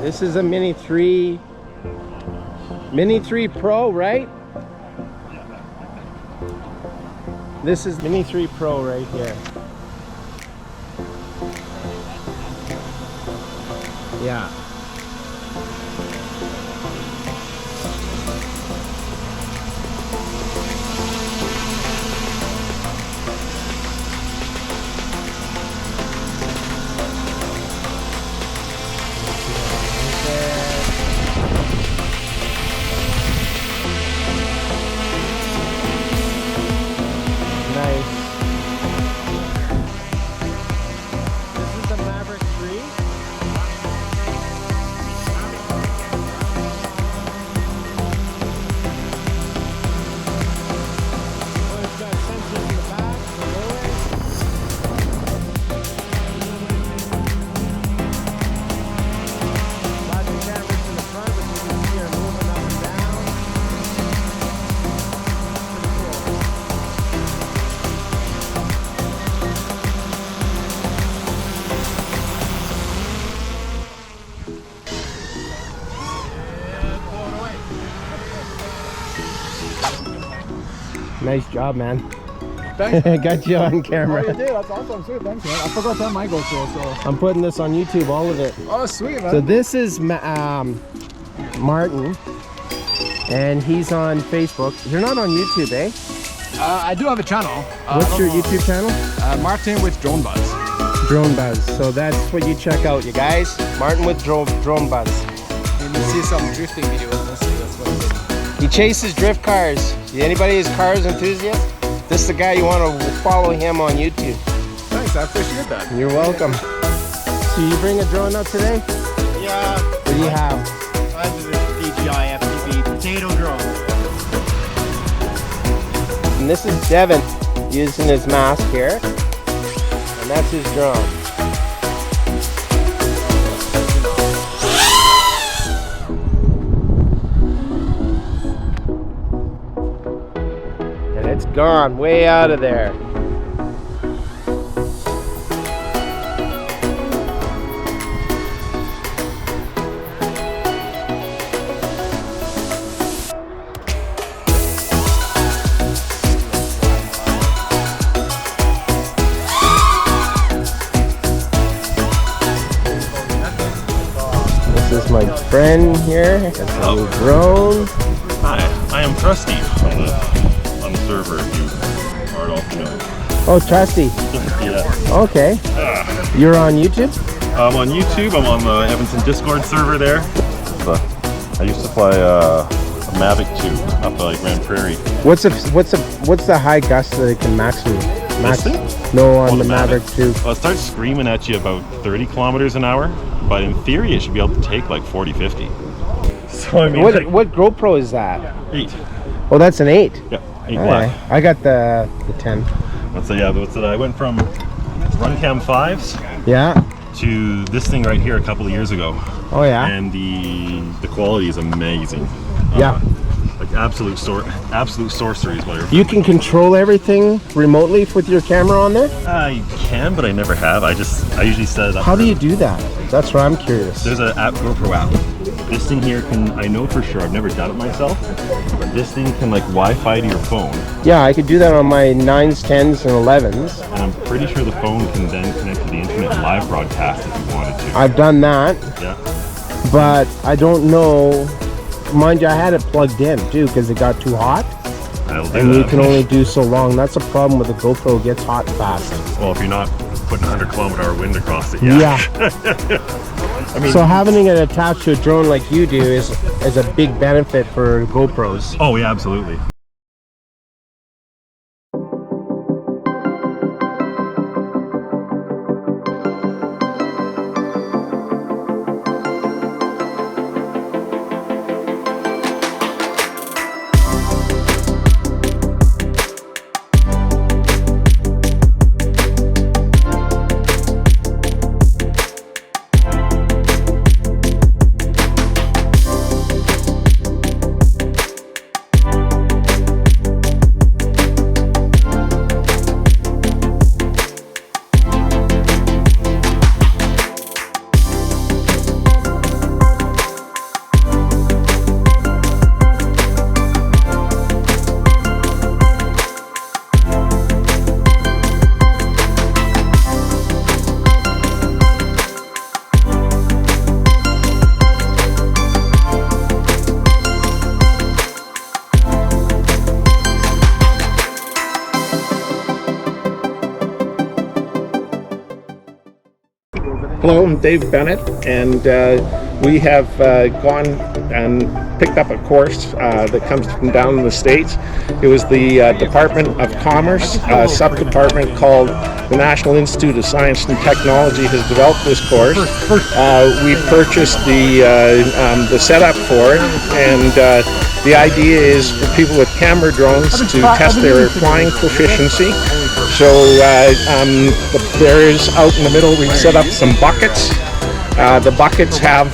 This is a Mini 3 Pro, right? This is Mini 3 Pro right here. Yeah. Nice job, man. Thanks. Got you on camera. Oh, you did. That's awesome. Sweet. Thanks, man. I forgot to have my GoPro, so. I'm putting this on YouTube, all of it. Oh, sweet, man. So this is Martin, and he's on Facebook. You're not on YouTube, eh? I do have a channel. What's your YouTube channel? Martin with Drone Buzz. Drone Buzz. So that's what you check out, you guys. Martin with Drone Buzz. And you see some drifting videos. That's what it is. He chases drift cars. Anybody is cars enthusiast? This is the guy you want to follow him on YouTube. Thanks, I appreciate that. You're welcome. So you bring a drone out today? Yeah. What do you have? I have the DJI FPV potato drone. And this is Devin using his mask here. And that's his drone. And it's gone way out of there. This is my friend here. That's a little drone. Hi, I am Thrusty on the server if you are at all familiar. Oh, Thrusty. Yeah. Okay. You're on YouTube? I'm on YouTube. I'm on the Edmonton Discord server there. I used to fly a Mavic 2 up like Grand Prairie. What's the high gust that it can maximum? This thing? No, on the Mavic 2. Well, it starts screaming at you about 30 kilometers an hour, but in theory it should be able to take like 40, 50. So I mean, what GoPro is that? 8. Oh, that's an 8. Yeah, 8 Okay. black. I got the 10. That's I went from Runcam 5s Yeah. to this thing right here a couple of years ago. Oh yeah. And the quality is amazing. Yeah. Like absolute sorcery is what You can control everything remotely with your camera on there? I can, but I never have. I usually set it up. How do you do that? That's what I'm curious. There's an app, GoPro app. This thing here can, I know for sure, I've never done it myself, but this thing can like Wi-Fi to your phone. Yeah, I could do that on my 9s, 10s, and 11s. And I'm pretty sure the phone can then connect to the internet live broadcast if you wanted to. I've done that. Yeah. But I don't know. Mind you, I had it plugged in too because it got too hot. And you can only do so long. That's a problem with the GoPro, it gets hot fast. Well, if you're not putting 100-kilometer-hour wind across it, Yeah. I mean, so having it attached to a drone like you do is a big benefit for GoPros. Oh yeah, absolutely. Hello, I'm Dave Bennett, and we have gone and picked up a course that comes from down in the States. It was the Department of Commerce, sub-department called the National Institute of Science and Technology has developed this course. We purchased the setup for it, and the idea is for people with camera drones to test their flying proficiency. So there is out in the middle, we've set up some buckets. The buckets have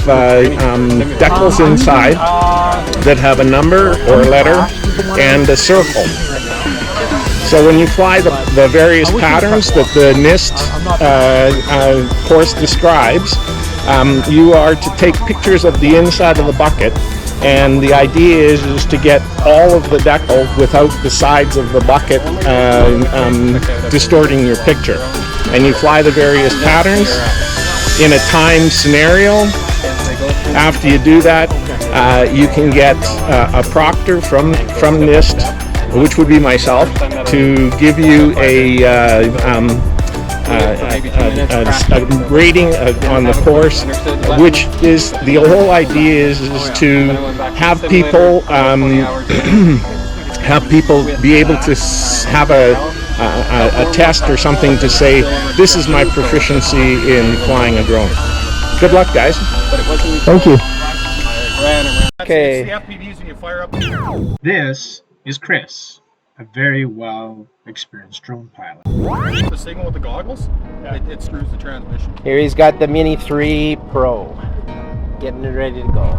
decals inside that have a number or a letter and a circle. So when you fly the various patterns that the NIST course describes, you are to take pictures of the inside of the bucket, and the idea is to get all of the decal without the sides of the bucket distorting your picture. And you fly the various patterns in a timed scenario. After you do that, you can get a proctor from NIST, which would be myself, to give you a rating on the course, which is the whole idea is to have people be able to have a test or something to say, this is my proficiency in flying a drone. Good luck, guys. Thank you. Okay. This is Chris, a very well experienced drone pilot. The signal with the goggles, it screws the transmission. Here he's got the Mini 3 Pro, getting it ready to go.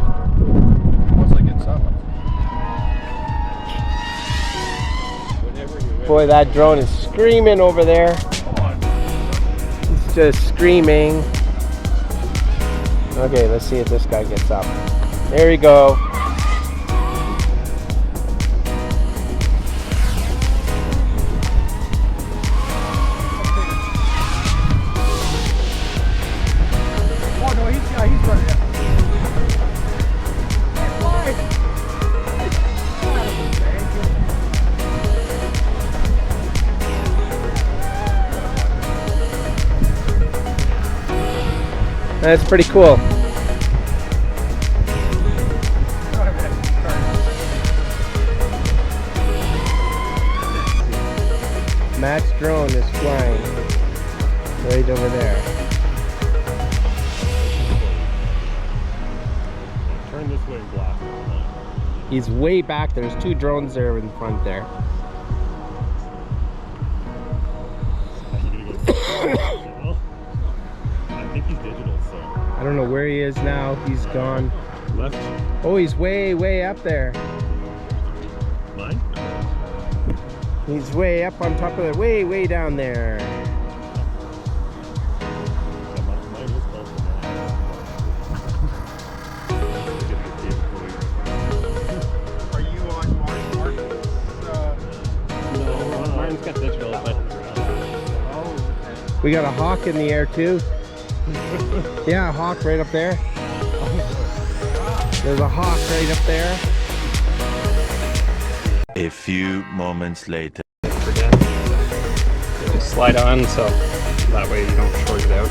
Once I get some. Boy, that drone is screaming over there. It's just screaming. Okay, let's see if this guy gets up. There we go. Oh no, he's right. That's pretty cool. Matt's drone is flying right over there. Turn this way and block. He's way back. There's two drones there in front there. I think he's digital, so. I don't know where he is now. He's gone. Left. Oh, he's way up there. Mine? He's way up on top of it. Way down there. Mine was close to Are you on Mars? No, mine's got digital, but. We got a hawk in the air too. Yeah, a hawk right up there. There's a hawk right up there. A few moments later. Just slide on, so that way you don't short it out.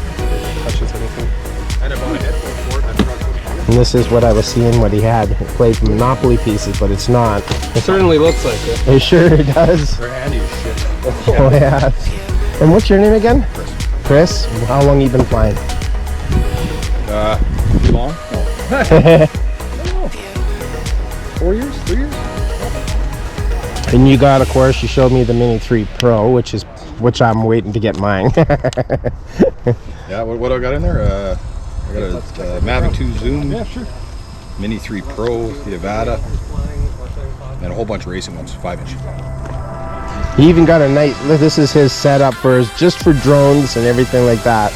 Touches anything. And about a headphone cord. And this is what I was seeing what he had. It played Monopoly pieces, but it's not. It certainly looks like it. It sure does. They're handy as shit. Oh yeah. And what's your name again? Chris. How long you been flying? Too long? No. 4 years? 3 years? And you got, of course, you showed me the Mini 3 Pro, which I'm waiting to get mine. Yeah, what I got in there? I got a Mavic 2 Zoom. Yeah, sure. Mini 3 Pro, the Avata, and a whole bunch of racing ones, 5-inch. He even got a nice, this is his setup just for drones and everything like that.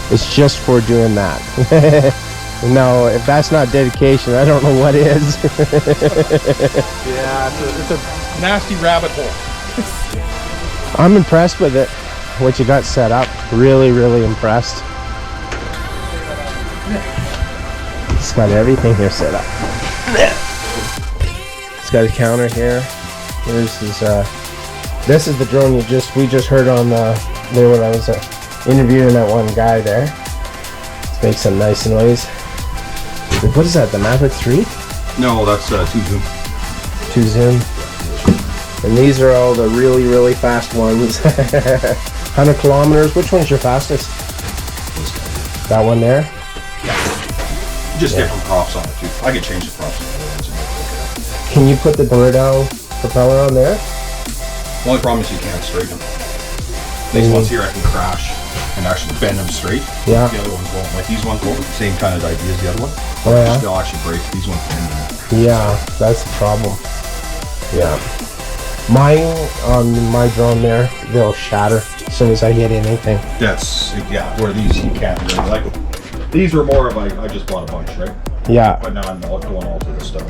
It's just for doing that. No, if that's not dedication, I don't know what is. Yeah, it's a nasty rabbit hole. I'm impressed with it, what you got set up. Really impressed. It's got everything here set up. It's got a counter here. This is the drone we just heard on there when I was interviewing that one guy there. Makes some nice noise. What is that, the Maverick 3? No, that's 2 Zoom. 2 Zoom. And these are all the really, really fast ones. 100 kilometers. Which one's your fastest? That one there? Just different props on it too. I could change the props. Can you put the Thrusty propeller on there? The only problem is you can't straighten them. These ones here I can crash and actually bend them straight. Yeah. The other ones won't. Like these ones won't. Same kind of idea as the other one. Oh yeah? They'll actually break. These ones bend. Yeah, that's the problem. Yeah. Mine, on my drone there, they'll shatter as soon as I hit anything. That's, yeah, where these you can't really, like, these were more of I just bought a bunch, right? Yeah. But now I'm all doing all to this stuff.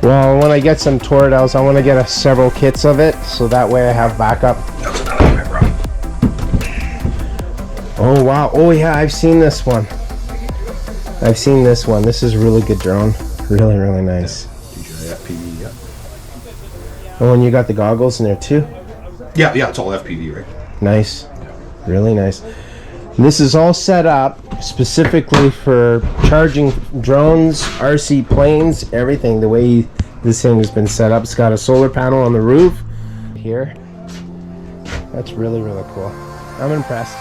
Well, when I get some Tordels, I want to get several kits of it, so that way I have backup. That's another one I brought. Oh wow, oh yeah, I've seen this one. I've seen this one. This is a really good drone. Really, really nice. DJI FPV, yeah. Oh, and you got the goggles in there too? Yeah, it's all FPV, right? Nice. Really nice. And this is all set up specifically for charging drones, RC planes, everything. The way this thing has been set up. It's got a solar panel on the roof here. That's really, really cool. I'm impressed.